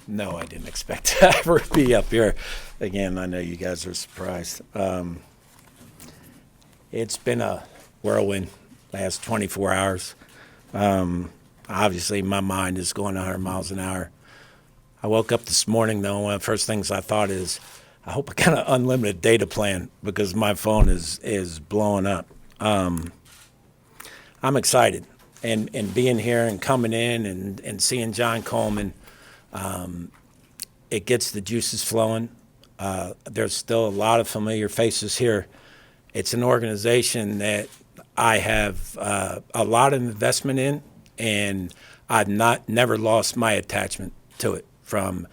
No, I didn't expect to ever be up here. Again, I know you guys are surprised. It's been a whirlwind last 24 hours. Obviously, my mind is going 100 miles an hour. I woke up this morning, though, one of the first things I thought is, I hope I got an unlimited data plan because my phone is blowing up. I'm excited. And being here and coming in and seeing John Coleman, it gets the juices flowing. There's still a lot of familiar faces here. It's an organization that I have a lot of investment in, and I've never lost my attachment to it. From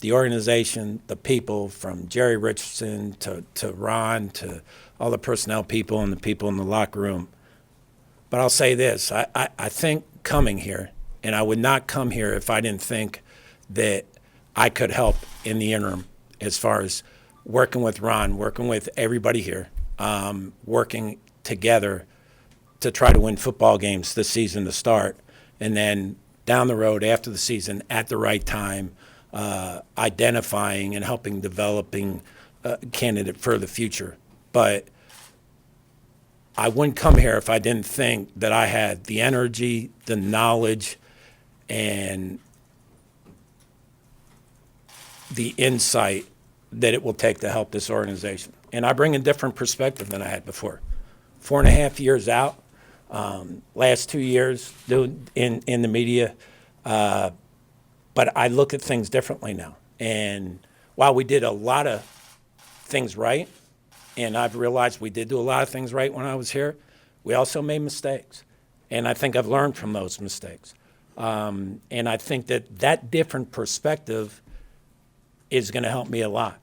the organization, the people, from Jerry Richardson to Ron, to all the personnel people and the people in the locker room. But I'll say this, I think coming here, and I would not come here if I didn't think that I could help in the interim as far as working with Ron, working with everybody here, working together to try to win football games this season to start, and then down the road after the season at the right time, identifying and helping developing a candidate for the future. But I wouldn't come here if I didn't think that I had the energy, the knowledge, and the insight that it will take to help this organization. And I bring a different perspective than I had before. 4.5 years out, last 2 years in the media, but I look at things differently now. And while we did a lot of things right, and I've realized we did do a lot of things right when I was here, we also made mistakes. And I think I've learned from those mistakes. And I think that different perspective is going to help me a lot.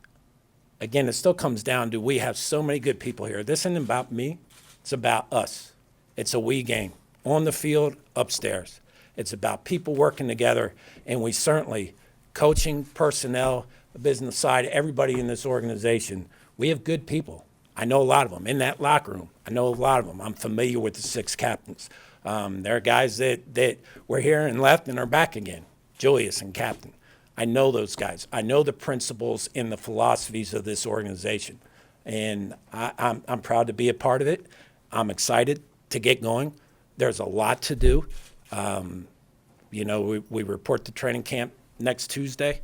Again, it still comes down to we have so many good people here. This isn't about me. It's about us. It's a we game, on the field, upstairs. It's about people working together, and we certainly, coaching, personnel, the business side, everybody in this organization, we have good people. I know a lot of them in that locker room. I know a lot of them. I'm familiar with the 6 captains. There are guys that were here and left and are back again, Julius and captain. I know those guys. I know the principles and the philosophies of this organization, and I'm proud to be a part of it. I'm excited to get going. There's a lot to do. We report to training camp next Tuesday.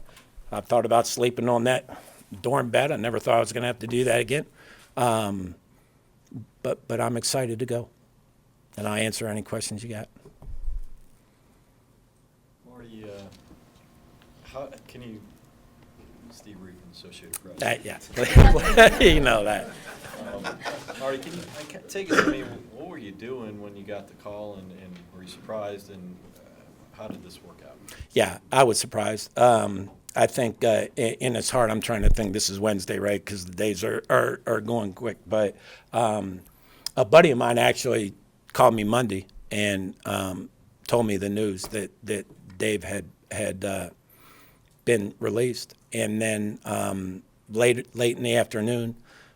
I thought about sleeping on that dorm bed. I never thought I was going to have to do that again. But I'm excited to go, and I'll answer any questions you got. Marty, how can you, Steve Reed from Associated Press. Yeah, you know that. Marty, can you take us to me? What were you doing when you got the call, and were you surprised, and how did this work out? Yeah, I was surprised. I think in his heart, I'm trying to think this is Wednesday, right? Because the days are going quick. But a buddy of mine actually called me Monday and told me the news that Dave had been released. And then late in the afternoon,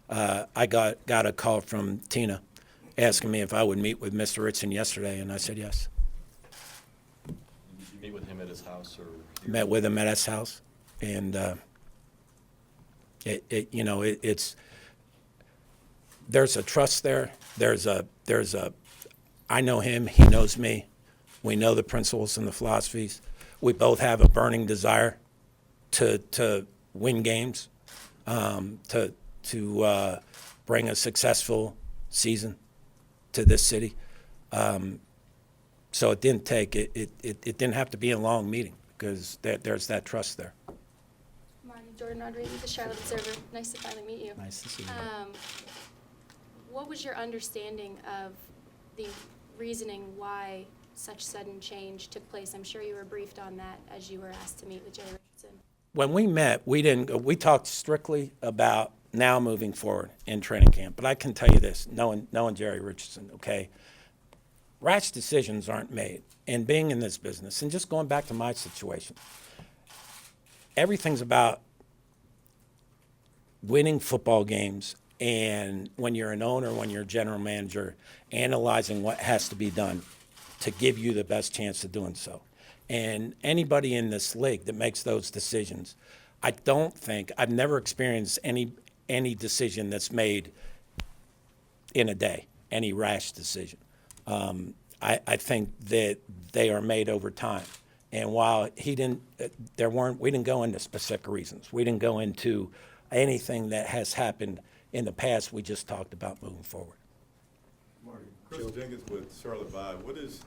I got a call from Tina asking me if I would meet with Mr. Ritson yesterday, and I said yes. Did you meet with him at his house, or Met with him at his house, and it's there's a trust there. There's a I know him, he knows me. We know the principles and the philosophies. We both have a burning desire to win games, to bring a successful season to this city. So it didn't take it didn't have to be a long meeting because there's that trust there. Marty, Jordan Rodriguez, the Charlotte Observer. Nice to finally meet you. Nice to see you. What was your understanding of the reasoning why such sudden change took place? I'm sure you were briefed on that as you were asked to meet with Jerry Richardson. When we met, we talked strictly about now moving forward in training camp. But I can tell you this, knowing Jerry Richardson, okay, rash decisions aren't made. And being in this business, and just going back to my situation, everything's about winning football games. And when you're an owner, when you're a general manager, analyzing what has to be done to give you the best chance of doing so. And anybody in this league that makes those decisions, I've never experienced any decision that's made in a day, any rash decision. I think that they are made over time. And while we didn't go into specific reasons. We didn't go into anything that has happened in the past. We just talked about moving forward. Marty, Chris Jenkins with Charlotte Vibe. What is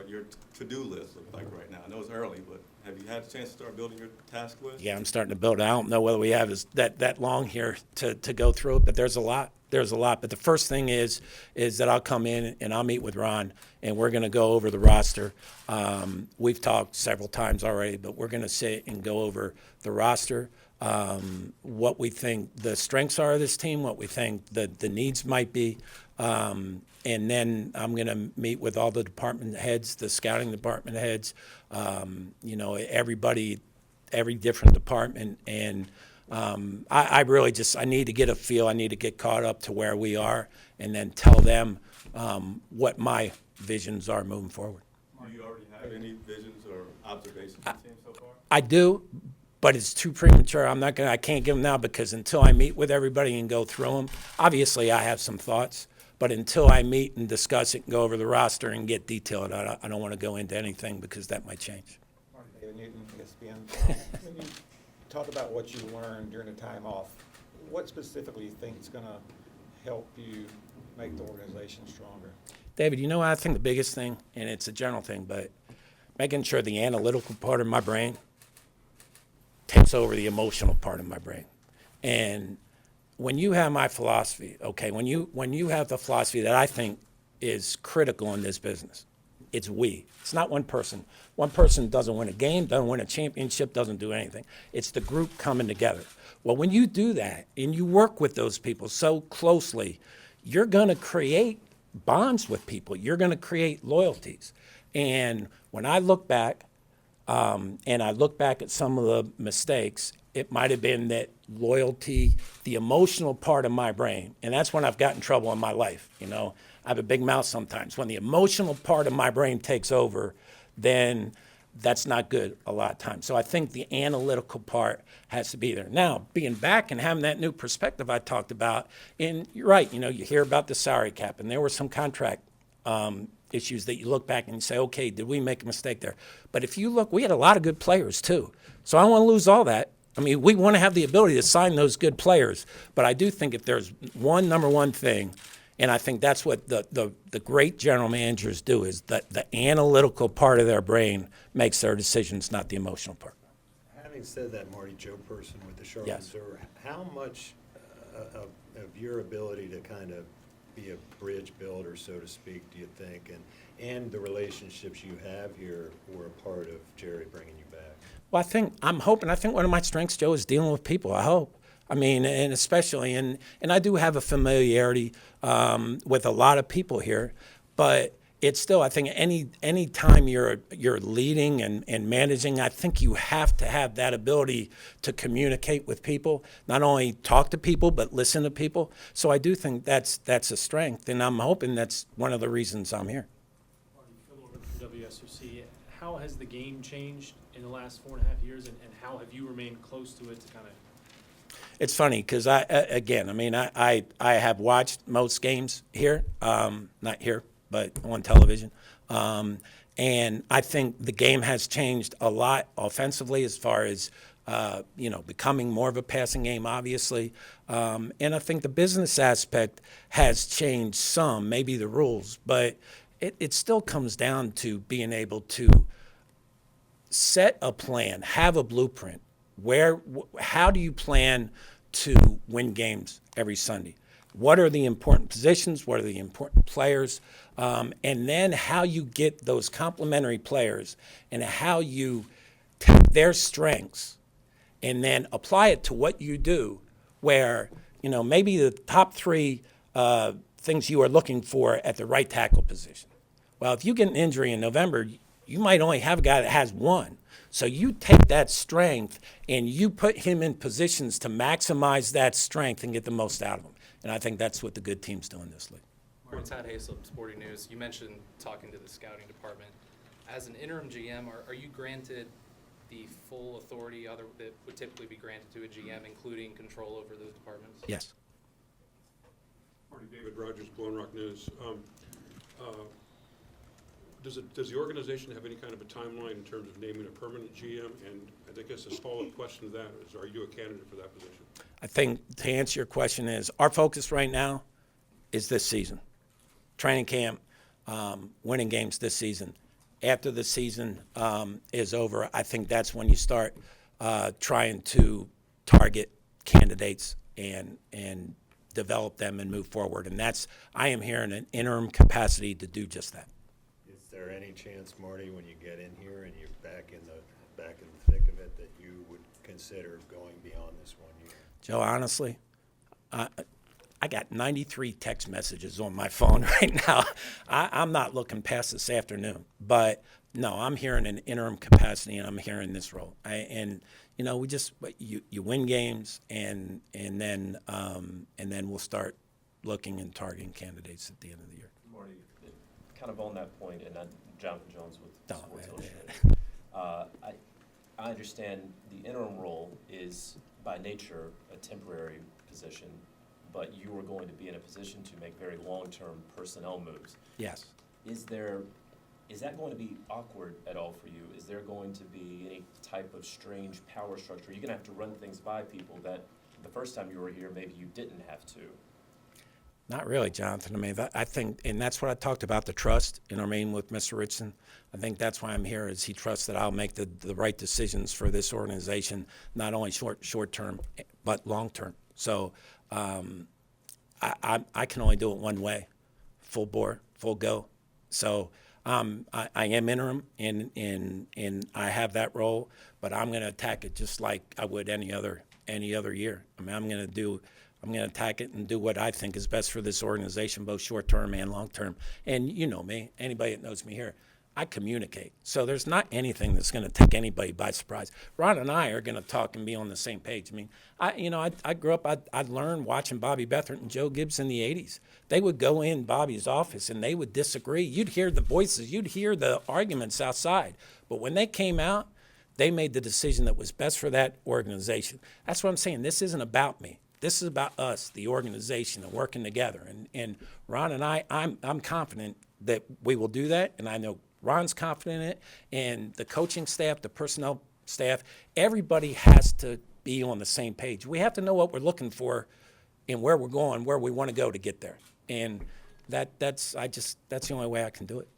your to-do list look like right now? I know it's early, but have you had a chance to start building your task list? Yeah, I'm starting to build it. I don't know whether we have that long here to go through it, but there's a lot. There's a lot. But the first thing is that I'll come in and I'll meet with Ron, and we're going to go over the roster. We've talked several times already, but we're going to sit and go over the roster, what we think the strengths are of this team, what we think the needs might be. And then I'm going to meet with all the department heads, the scouting department heads, everybody, every different department. And I really I need to get a feel. I need to get caught up to where we are and then tell them what my visions are moving forward. Do you already have any visions or observations of the team so far? I do, but it's too premature. I can't give them now because until I meet with everybody and go through them, obviously I have some thoughts. But until I meet and discuss it and go over the roster and get detailed, I don't want to go into anything because that might change. Marty, David Newton, ESPN. When you talk about what you learned during the time off, what specifically you think is going to help you make the organization stronger? David, I think the biggest thing, and it's a general thing, but making sure the analytical part of my brain takes over the emotional part of my brain. And when you have my philosophy, okay, when you have the philosophy that I think is critical in this business, it's we. It's not one person. One person doesn't win a game, doesn't win a championship, doesn't do anything. It's the group coming together. Well, when you do that and you work with those people so closely, you're going to create bonds with people. You're going to create loyalties. And when I look back, and I look back at some of the mistakes, it might have been that loyalty, the emotional part of my brain, and that's when I've got in trouble in my life. I have a big mouth sometimes. When the emotional part of my brain takes over, then that's not good a lot of times. So I think the analytical part has to be there. Now, being back and having that new perspective I talked about, and you're right, you hear about the salary cap, and there were some contract issues that you look back and you say, okay, did we make a mistake there? But if you look, we had a lot of good players too. So I don't want to lose all that. I mean, we want to have the ability to sign those good players. But I do think if there's number one thing, and I think that's what the great general managers do, is that the analytical part of their brain makes their decisions, not the emotional part. Having said that, Marty, Joe Person with the Charlotte Yes. Observer, how much of your ability to kind of be a bridge builder, so to speak, do you think, and the relationships you have here were a part of Jerry bringing you back? Well, I'm hoping, I think one of my strengths, Joe, is dealing with people, I hope. I mean, and especially, and I do have a familiarity with a lot of people here, but it's still, I think any time you're leading and managing, I think you have to have that ability to communicate with people, not only talk to people, but listen to people. So I do think that's a strength, and I'm hoping that's one of the reasons I'm here. Marty, Phil over from WSOC. How has the game changed in the last 4.5 years, and how have you remained close to it to kind of? It's funny because I have watched most games here, not here, but on television. And I think the game has changed a lot offensively as far as, becoming more of a passing game, obviously. And I think the business aspect has changed some, maybe the rules, but it still comes down to being able to set a plan, have a blueprint. How do you plan to win games every Sunday? What are the important positions? What are the important players? And then how you get those complementary players and how you take their strengths and then apply it to what you do, where, maybe the top three things you are looking for at the right tackle position. Well, if you get an injury in November, you might only have a guy that has one. So you take that strength and you put him in positions to maximize that strength and get the most out of him. And I think that's what the good teams do in this league. Todd Haslip, Sporting News. You mentioned talking to the scouting department. as an interim GM, are you granted the full authority that would typically be granted to a GM, including control over those departments? Yes. Marty, David Rogers, Blowing Rock News. Does the organization have any kind of a timeline in terms of naming a permanent GM? And I guess a follow-up question to that is, are you a candidate for that position? I think to answer your question is, our focus right now is this season. Training camp, winning games this season. After the season is over, I think that's when you start trying to target candidates and develop them and move forward. And I am here in an interim capacity to do just that. Is there any chance, Marty, when you get in here and you're back in the thick of it, that you would consider going beyond this 1 year? Joe, honestly, I got 93 text messages on my phone right now. I'm not looking past this afternoon. But, no, I'm here in an interim capacity, and I'm here in this role. You win games, and then we'll start looking and targeting candidates at the end of the year. Marty, kind of on that point, and I'm Jonathan Jones with Sports Illustrated. I understand the interim role is by nature a temporary position, but you are going to be in a position to make very long-term personnel moves. Yes. Is that going to be awkward at all for you? Is there going to be any type of strange power structure? You're going to have to run things by people that the first time you were here maybe you didn't have to. Not really, Jonathan. I mean, I think, and that's what I talked about, the trust, with Mr. Richardson. I think that's why I'm here, is he trusts that I'll make the right decisions for this organization, not only short term, but long term. So I can only do it one way, full bore, full go. So I am interim, and I have that role, but I'm going to attack it just like I would any other year. I mean, I'm going to attack it and do what I think is best for this organization, both short term and long term. And you know me, anybody that knows me here, I communicate. So there's not anything that's going to take anybody by surprise. Ron and I are going to talk and be on the same page. I mean, I grew up, I learned watching Bobby Beathard and Joe Gibbs in the 80s. They would go in Bobby's office and they would disagree. You'd hear the voices, you'd hear the arguments outside. But when they came out, they made the decision that was best for that organization. That's what I'm saying. This isn't about me. This is about us, the organization, and working together. And Ron and I'm confident that we will do that, and I know Ron's confident in it, and the coaching staff, the personnel staff, everybody has to be on the same page. We have to know what we're looking for and where we're going, where we want to go to get there. And that's the only way I can do it.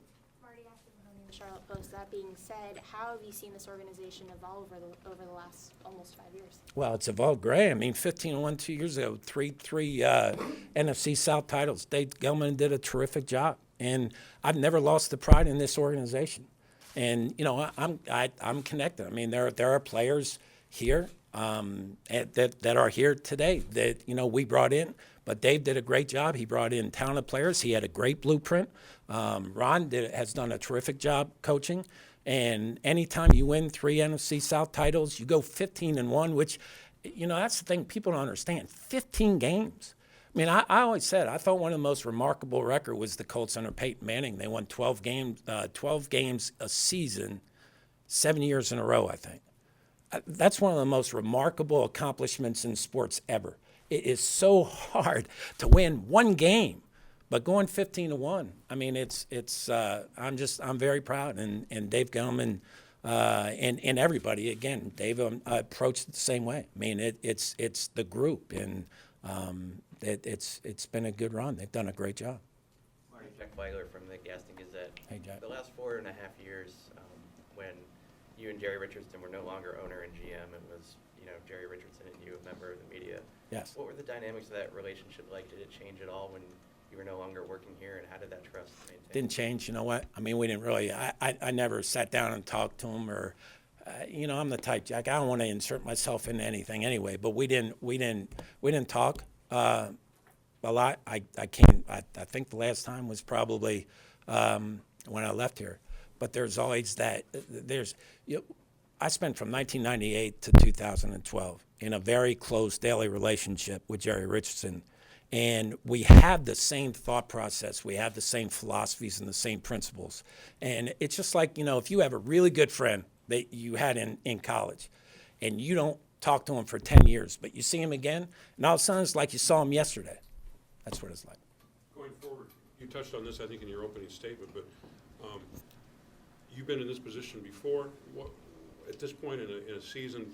Marty, after the Charlotte Post, that being said, how have you seen this organization evolve over the last almost 5 years? Well, it's evolved great. I mean, 15-1 2 years ago, three NFC South titles. Dave Gelman did a terrific job. And I've never lost the pride in this organization. And, I'm connected. I mean, there are players here that are here today that, we brought in. But Dave did a great job. He brought in talented players. He had a great blueprint. Ron has done a terrific job coaching. And anytime you win 3 NFC South titles, you go 15-1, which, that's the thing people don't understand. 15 games. I mean, I always said, I thought one of the most remarkable record was the Colts under Peyton Manning. They won 12 games a season, 7 years in a row, I think. That's one of the most remarkable accomplishments in sports ever. It is so hard to win one game, but going 15-1, I mean, I'm very proud. And Dave Gelman and everybody, again, Dave approached it the same way. I mean, it's the group, and it's been a good run. They've done a great job. Marty, Jack Weiler from the Gaston Gazette. Hey, Jack. The last 4.5 years, when you and Jerry Richardson were no longer owner and GM, it was Jerry Richardson and you, a member of the media. Yes. What were the dynamics of that relationship like? Did it change at all when you were no longer working here, and how did that trust maintain? Didn't change. You know what? I mean, we didn't really. I never sat down and talked to him, or I'm the type, Jack. I don't want to insert myself into anything anyway. But we didn't talk a lot. I think the last time was probably when I left here. But there's always that. I spent from 1998 to 2012 in a very close daily relationship with Jerry Richardson. And we have the same thought process. We have the same philosophies and the same principles. And it's just like, if you have a really good friend that you had in college and you don't talk to him for 10 years, but you see him again, and all of a sudden it's like you saw him yesterday. That's what it's like. Going forward, you touched on this, I think, in your opening statement, but you've been in this position before. At this point in a season,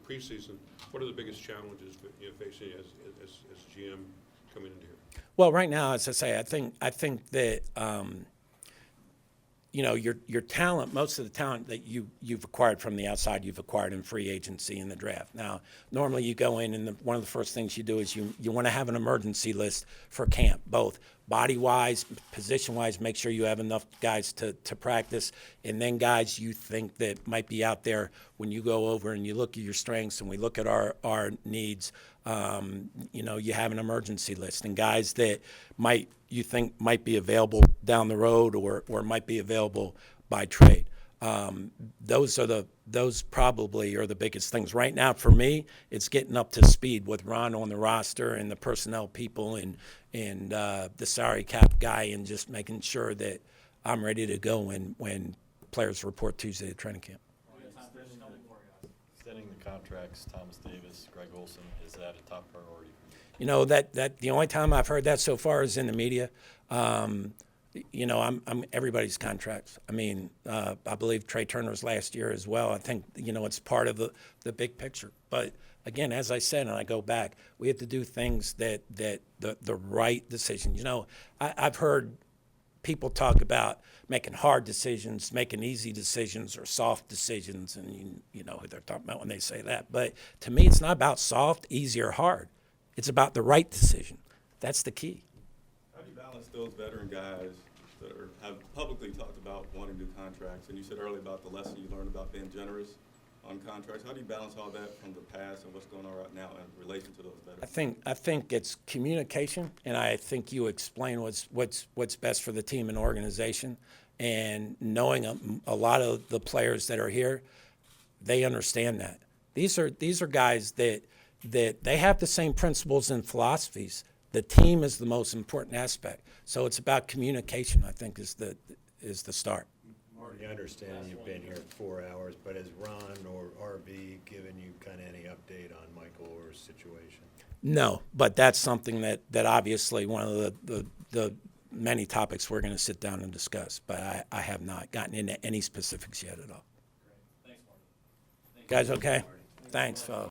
preseason, what are the biggest challenges that you're facing as GM coming into here? Well, right now, as I say, I think that your talent, most of the talent that you've acquired from the outside, you've acquired in free agency in the draft. Now, normally you go in and one of the first things you do is you want to have an emergency list for camp, both body-wise, position-wise, make sure you have enough guys to practice, and then guys you think that might be out there when you go over and you look at your strengths and we look at our needs, you have an emergency list, and guys that you think might be available down the road or might be available by trade. Those probably are the biggest things. Right now, for me, it's getting up to speed with Ron on the roster and the personnel people and the salary cap guy, and just making sure that I'm ready to go when players report Tuesday at training camp. Extending the contracts, Thomas Davis, Greg Olson, is that a top priority for you? That the only time I've heard that so far is in the media. I'm everybody's contracts. I mean, I believe Trey Turner's last year as well. I think, it's part of the big picture. But again, as I said, and I go back, we have to do things that the right decision. I've heard people talk about making hard decisions, making easy decisions, or soft decisions, and you know who they're talking about when they say that. But to me, it's not about soft, easy, or hard. It's about the right decision. That's the key. How do you balance those veteran guys that have publicly talked about wanting new contracts? And you said earlier about the lesson you learned about being generous on contracts. How do you balance all that from the past and what's going on right now in relation to those veterans? I think it's communication, and I think you explain what's best for the team and organization. And knowing a lot of the players that are here, they understand that. These are guys that they have the same principles and philosophies. The team is the most important aspect. So it's about communication, I think, is the start. Marty, I understand you've been here 4 hours, but has Ron or RB given you kind of any update on Michael Orr's situation? No, but that's something that obviously one of the many topics we're going to sit down and discuss. But I have not gotten into any specifics yet at all. Thanks, Marty. Guys, okay? Thanks, fellas.